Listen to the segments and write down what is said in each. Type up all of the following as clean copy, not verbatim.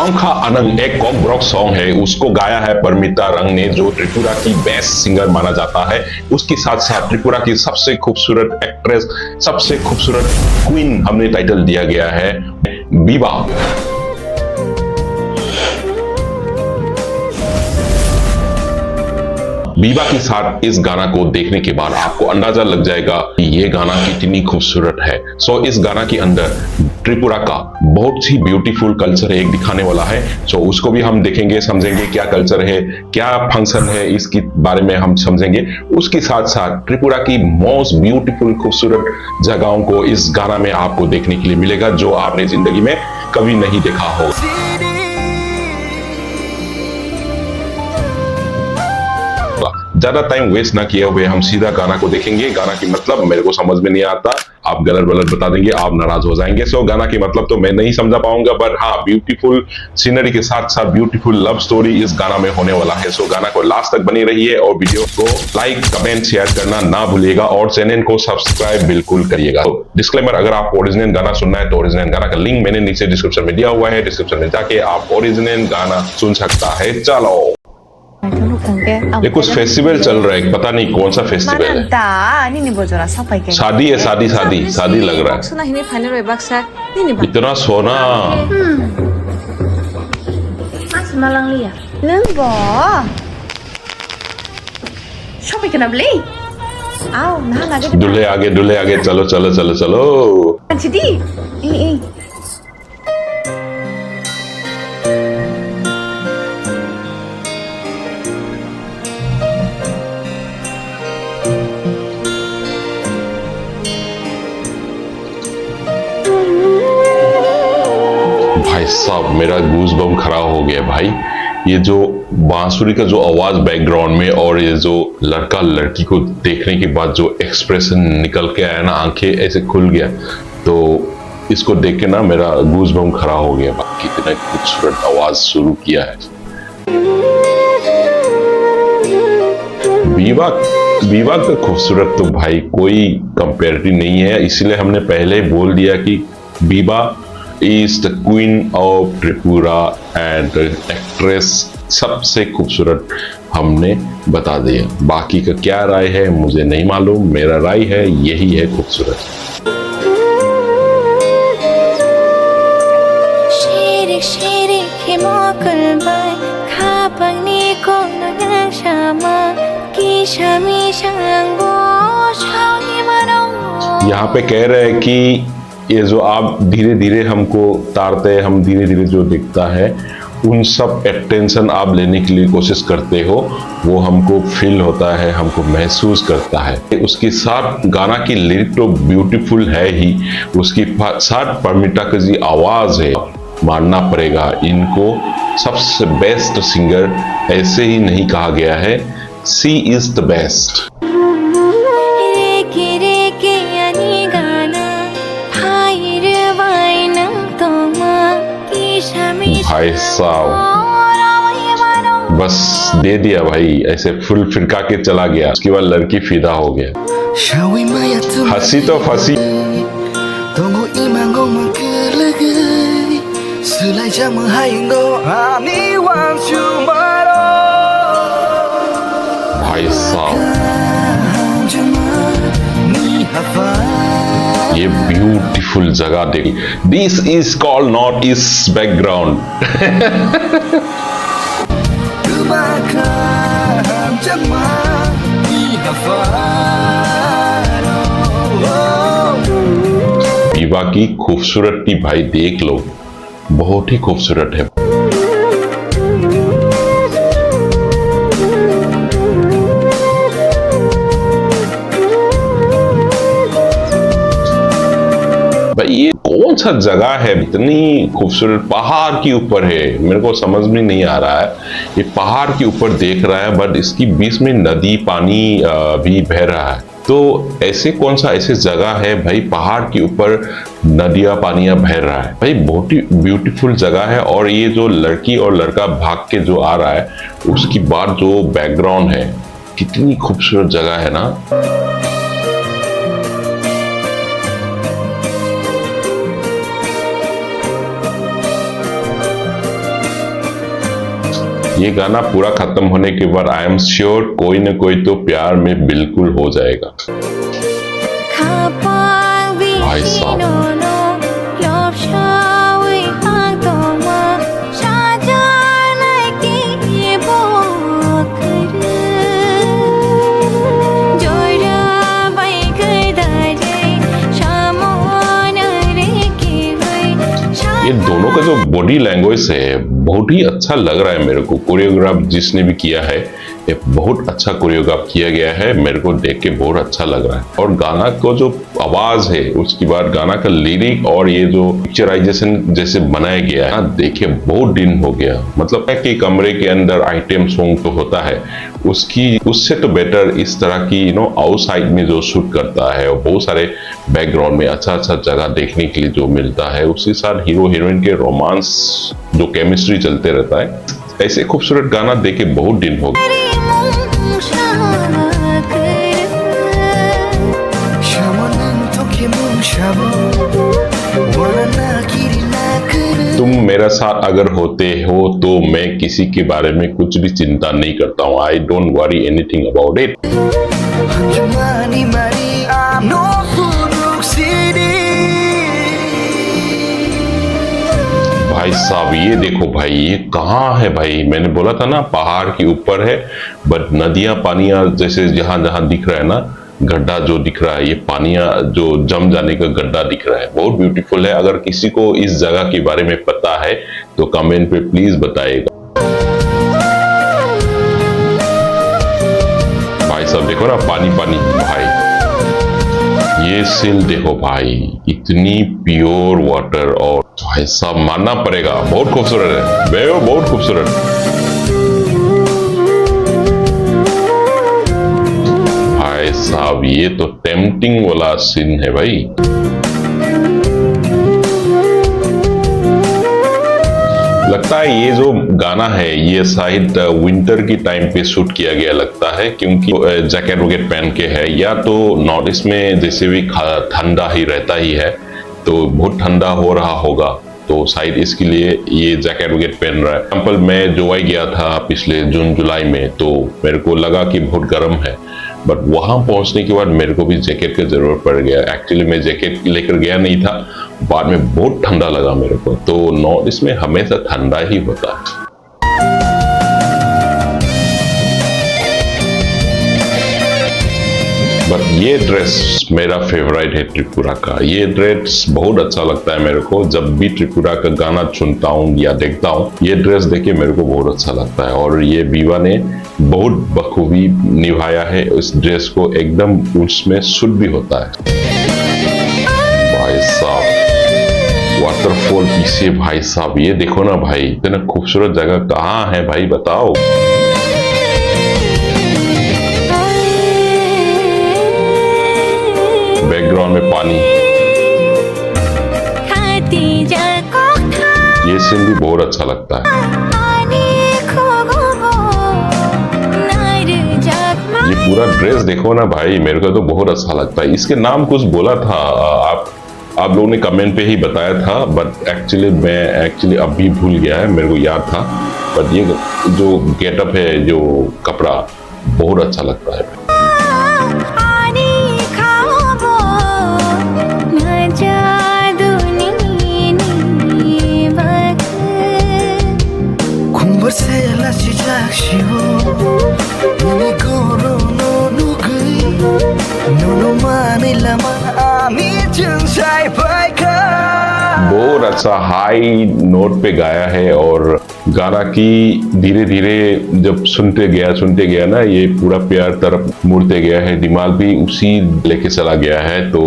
Song का आनंद एक Kock rock song है, उसको गाया है परमिता रंग ने, जो त्रिपुरा की बेस्ट सिंगर माना जाता है। उसके साथ साथ त्रिपुरा की सबसे खूबसूरत एक्ट्रेस, सबसे खूबसूरत क्वीन हमने टाइटल दिया गया है बीबा। बीबा के साथ इस गाना को देखने के बाद आपको अंदाजा लग जाएगा कि ये गाना कितनी खूबसूरत है। सो इस गाना के अंदर त्रिपुरा का बहुत ही ब्यूटीफुल कल्चर एक दिखाने वाला है। सो उसको भी हम देखेंगे, समझेंगे क्या कल्चर है, क्या फंक्शन है, इसके बारे में हम समझेंगे। उसके साथ साथ त्रिपुरा की मोस्ट ब्यूटीफुल खूबसूरत जगहों को इस गाना में आपको देखने के लिए मिलेगा, जो आपने जिंदगी में कभी नहीं देखा हो। ज्यादा टाइम वेस्ट ना किए हुए हम सीधा गाना को देखेंगे। गाना की मतलब मेरे को समझ में नहीं आता, आप गलत गलत बता देंगे, आप नाराज हो जाएंगे। सो गाना की मतलब तो मैं नहीं समझा पाऊंगा, बट हाँ, ब्यूटीफुल सीनरी के साथ साथ ब्यूटीफुल लव स्टोरी इस गाना में होने वाला है। सो गाना को लास्ट तक बनी रहिए और वीडियो को लाइक, कमेंट, शेयर करना ना भूलिएगा और चैनल को सब्सक्राइब बिल्कुल करिएगा। तो डिस्क्लेमर, अगर आपको ओरिजिनल गाना सुनना है तो ओरिजिनल गाना का लिंक मैंने नीचे डिस्क्रिप्शन में दिया हुआ है, डिस्क्रिप्शन में जाके आप ओरिजिनल गाना सुन सकता है। चलो, ये कुछ फेस्टिवल चल रहा है, पता नहीं कौन सा फेस्टिवल है। शादी है, शादी शादी शादी लग रहा है। इतना सोना दूल्हे आगे, दूल्हे आगे, चलो चलो चलो चलो। भाई साहब, मेरा गूज बम खड़ा हो गया भाई। ये जो बांसुरी का जो आवाज बैकग्राउंड में और ये जो लड़का लड़की को देखने के बाद जो एक्सप्रेशन निकल के आया ना, आंखें ऐसे खुल गया, तो इसको देख के ना मेरा गूज बम खड़ा हो गया। कितना खूबसूरत आवाज शुरू किया है। बीबा का खूबसूरत तो भाई कोई कंपेरिटिव नहीं है, इसीलिए हमने पहले ही बोल दिया कि Biba is the queen of Tripura and actress सबसे खूबसूरत हमने बता दिया। बाकी का क्या राय है मुझे नहीं मालूम, मेरा राय है यही है खूबसूरत। यहाँ पे कह रहे हैं कि ये जो आप धीरे धीरे हमको तारते हैं, हम धीरे धीरे जो दिखता है, उन सब अटेंशन आप लेने के लिए कोशिश करते हो, वो हमको फील होता है, हमको महसूस करता है। उसके साथ गाना की लिरिक तो ब्यूटीफुल है ही, उसके साथ परमिता की जी आवाज है, मानना पड़ेगा इनको सबसे बेस्ट सिंगर ऐसे ही नहीं कहा गया है, सी इज द बेस्ट। भाई साहब बस दे दिया भाई, ऐसे फुल फिरका के चला गया, उसके बाद लड़की फिदा हो गया। हंसी तो फंसी। भाई साहब ये ब्यूटीफुल जगह देखी, this is called north east background. बीबा की खूबसूरती भाई देख लो, बहुत ही खूबसूरत है। भाई ये कौन सा जगह है, इतनी खूबसूरत, पहाड़ के ऊपर है, मेरे को समझ में नहीं आ रहा है। ये पहाड़ के ऊपर देख रहा है, बट इसकी बीच में नदी पानी भी बह रहा है। तो ऐसे कौन सा ऐसे जगह है भाई, पहाड़ के ऊपर नदियां पानियां बह रहा है भाई, बहुत ही ब्यूटीफुल जगह है। और ये जो लड़की और लड़का भाग के जो आ रहा है, उसकी बाद जो बैकग्राउंड है, कितनी खूबसूरत जगह है ना। ये गाना पूरा खत्म होने के बाद आई एम श्योर कोई न कोई तो प्यार में बिल्कुल हो जाएगा। भाई साहब ये दोनों का जो बॉडी लैंग्वेज है बहुत ही अच्छा लग रहा है मेरे को। कोरियोग्राफ जिसने भी किया है ये बहुत अच्छा कोरियोग्राफ किया गया है, मेरे को देख के बहुत अच्छा लग रहा है। और गाना को जो आवाज है, उसके बाद गाना का लिरिक और ये जो पिक्चराइजेशन जैसे बनाया गया है, देखिए बहुत दिन हो गया। मतलब है कि कमरे के अंदर आइटम सॉन्ग तो होता है, उससे तो बेटर इस तरह की आउटसाइड में जो शूट करता है और बहुत सारे बैकग्राउंड में अच्छा अच्छा जगह देखने के लिए जो मिलता है, उसके साथ हीरो हीरोइन के रोमांस जो केमिस्ट्री चलते रहता है, ऐसे खूबसूरत गाना देखे बहुत दिन हो गए। तुम मेरा साथ अगर होते हो तो मैं किसी के बारे में कुछ भी चिंता नहीं करता हूँ। I don't worry anything about it. भाई साहब ये देखो भाई, ये कहाँ है भाई? मैंने बोला था ना पहाड़ के ऊपर है, बट नदियां पानियां जैसे जहां जहां दिख रहा है ना, गड्ढा जो दिख रहा है, ये पानियां जो जम जाने का गड्ढा दिख रहा है, बहुत ब्यूटीफुल है। अगर किसी को इस जगह के बारे में पता है तो कमेंट पे प्लीज बताइएगा। भाई साहब देखो ना, पानी पानी भाई, ये सील देखो भाई, इतनी प्योर वाटर। और भाई साहब मानना पड़ेगा बहुत खूबसूरत है, बेयो बहुत खूबसूरत। भाई साहब ये तो टेम्पटिंग वाला सीन है भाई। लगता है ये जो गाना है ये शायद विंटर की टाइम पे शूट किया गया लगता है, क्योंकि जैकेट वैकेट पहन के है, या तो नॉर्थ ईस्ट में जैसे भी ठंडा ही रहता ही है तो बहुत ठंडा हो रहा होगा, तो शायद इसके लिए ये जैकेट वैकेट पहन रहा है। एग्जाम्पल मैं जोवाई गया था पिछले जून जुलाई में, तो मेरे को लगा कि बहुत गर्म है, बट वहां पहुंचने के बाद मेरे को भी जैकेट की जरूरत पड़ गया। एक्चुअली मैं जैकेट लेकर गया नहीं था, बाद में बहुत ठंडा लगा मेरे को। तो नॉर्थ ईस्ट में हमेशा ठंडा ही होता है। बट ये ड्रेस मेरा फेवरेट है त्रिपुरा का। ये ड्रेस बहुत अच्छा लगता है मेरे को, जब भी त्रिपुरा का गाना सुनता हूँ या देखता हूँ, ये ड्रेस देखे मेरे को बहुत अच्छा लगता है। और ये बीवा ने बहुत बखूबी निभाया है इस ड्रेस को, एकदम उसमें सूट भी होता है। भाई साहब वाटरफॉल पीछे, भाई साहब ये देखो ना भाई, इतना खूबसूरत जगह कहाँ है भाई बताओ। बैकग्राउंड में पानी, ये सीन भी बहुत अच्छा लगता है। ये पूरा ड्रेस देखो ना भाई, मेरे को तो बहुत अच्छा लगता है। इसके नाम कुछ बोला था आप लोगों ने कमेंट पे ही बताया था, बट एक्चुअली मैं अभी भूल गया है, मेरे को याद था। बट ये जो गेटअप है, जो कपड़ा बहुत अच्छा लगता है। बहुत अच्छा हाई नोट पे गाया है, और गाना की धीरे धीरे जब सुनते गया ना, ये पूरा प्यार तरफ मुड़ते गया है, दिमाग भी उसी लेके चला गया है। तो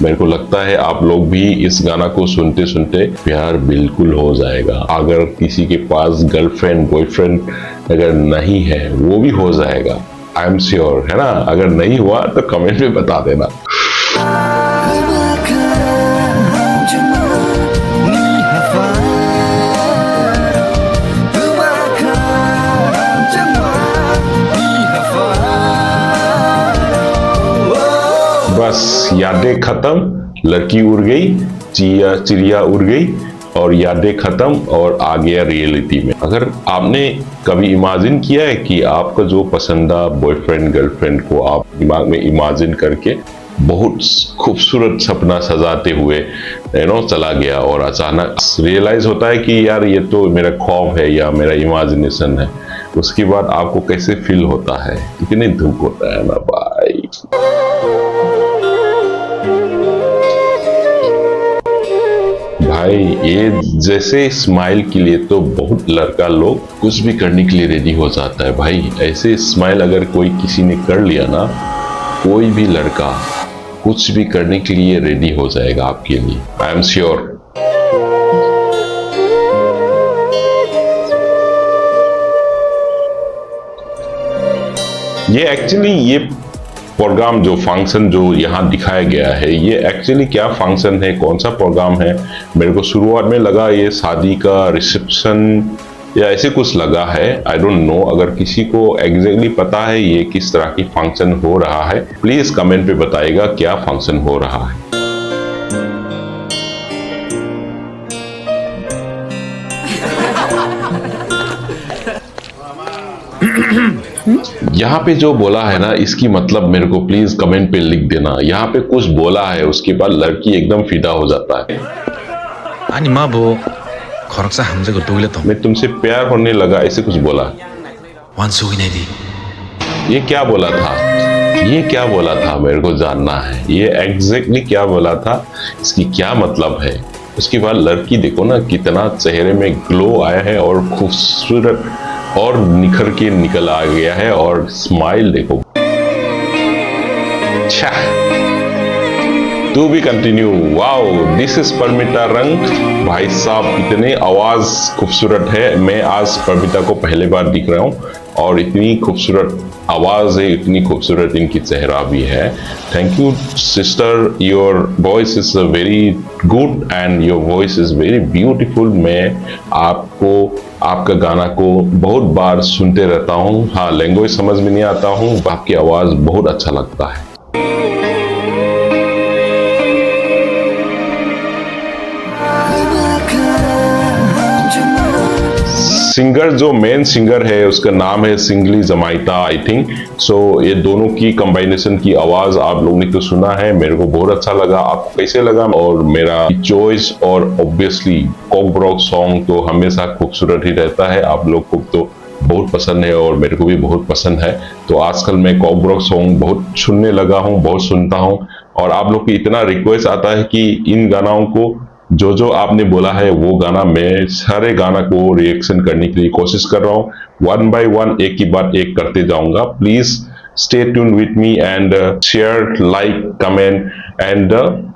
मेरे को लगता है आप लोग भी इस गाना को सुनते सुनते प्यार बिल्कुल हो जाएगा। अगर किसी के पास गर्लफ्रेंड बॉयफ्रेंड अगर नहीं है, वो भी हो जाएगा, आई एम श्योर, है ना। अगर नहीं हुआ तो कमेंट में बता देना। बस यादें खत्म, लड़की उड़ गई, चिड़िया उड़ गई, और यादें खत्म और आ गया रियलिटी में। अगर आपने कभी इमेजिन किया है कि आपका जो पसंदा बॉयफ्रेंड गर्लफ्रेंड को आप दिमाग में इमेजिन करके बहुत खूबसूरत सपना सजाते हुए चला गया और अचानक रियलाइज होता है कि यार ये तो मेरा ख्वाब है या मेरा इमेजिनेशन है, उसके बाद आपको कैसे फील होता है? कितनी दुख होता है ना भाई। भाई ये जैसे स्माइल के लिए तो बहुत लड़का लोग कुछ भी करने के लिए रेडी हो जाता है भाई। ऐसे स्माइल अगर कोई किसी ने कर लिया ना, कोई भी लड़का कुछ भी करने के लिए रेडी हो जाएगा आपके लिए, आई एम श्योर। ये एक्चुअली ये प्रोग्राम जो फंक्शन जो यहाँ दिखाया गया है, ये एक्चुअली क्या फंक्शन है, कौन सा प्रोग्राम है? मेरे को शुरुआत में लगा ये शादी का रिसेप्शन या ऐसे कुछ लगा है, आई डोंट नो। अगर किसी को एग्जैक्टली पता है ये किस तरह की फंक्शन हो रहा है, प्लीज कमेंट पे बताइएगा क्या फंक्शन हो रहा है। यहाँ पे जो बोला है ना, इसकी मतलब मेरे को प्लीज कमेंट पे लिख देना। यहाँ पे कुछ बोला है, उसके बाद लड़की एकदम फिदा हो जाता है। मैं तुमसे प्यार होने लगा, ऐसे कुछ बोला। ये क्या बोला था? ये क्या बोला था? मेरे को जानना है ये एग्जैक्टली क्या बोला था, इसकी क्या मतलब है। उसके बाद लड़की देखो ना कितना चेहरे में ग्लो आया है और खूबसूरत और निखर के निकल आ गया है, और स्माइल देखो। To be continue. Wow, this is Paramita रंग। भाई साहब इतने आवाज खूबसूरत है। मैं आज परमिता को पहली बार दिख रहा हूँ और इतनी खूबसूरत आवाज है, इतनी खूबसूरत इनकी चेहरा भी है। Thank you sister, your voice is very good and your voice is very beautiful. मैं आपको आपका गाना को बहुत बार सुनते रहता हूँ। हाँ, लैंग्वेज समझ में नहीं आता हूँ, आपकी आवाज बहुत अच्छा लगता है। सिंगर जो मेन सिंगर है उसका नाम है सिंगली जमाइता, आई थिंक सो। ये दोनों की कॉम्बिनेशन की आवाज आप लोगों ने तो सुना है, मेरे को बहुत अच्छा लगा। आपको कैसे लगा? और मेरा चॉइस और ऑब्वियसली कॉकब्रॉक सॉन्ग तो हमेशा खूबसूरत ही रहता है। आप लोग को तो बहुत पसंद है और मेरे को भी बहुत पसंद है। तो आजकल मैं कॉकब्रॉक सॉन्ग बहुत सुनने लगा हूँ, बहुत सुनता हूँ। और आप लोग की इतना रिक्वेस्ट आता है कि इन गानों को जो जो आपने बोला है वो गाना, मैं सारे गाना को रिएक्शन करने के लिए कोशिश कर रहा हूँ। वन बाय वन, एक ही बार एक करते जाऊंगा। Please stay tune with me and share, like, comment and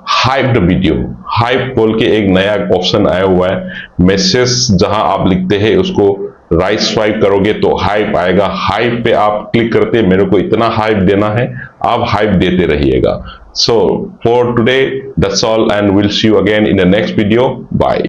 hype the video. Hype बोल के एक नया ऑप्शन आया हुआ है, मैसेज जहां आप लिखते हैं उसको राइट स्वाइप करोगे तो हाइप आएगा। हाइप पे आप क्लिक करते, मेरे को इतना हाइप देना है, आप हाइप देते रहिएगा। So for today, that's all, and we'll see you again in the next video. Bye.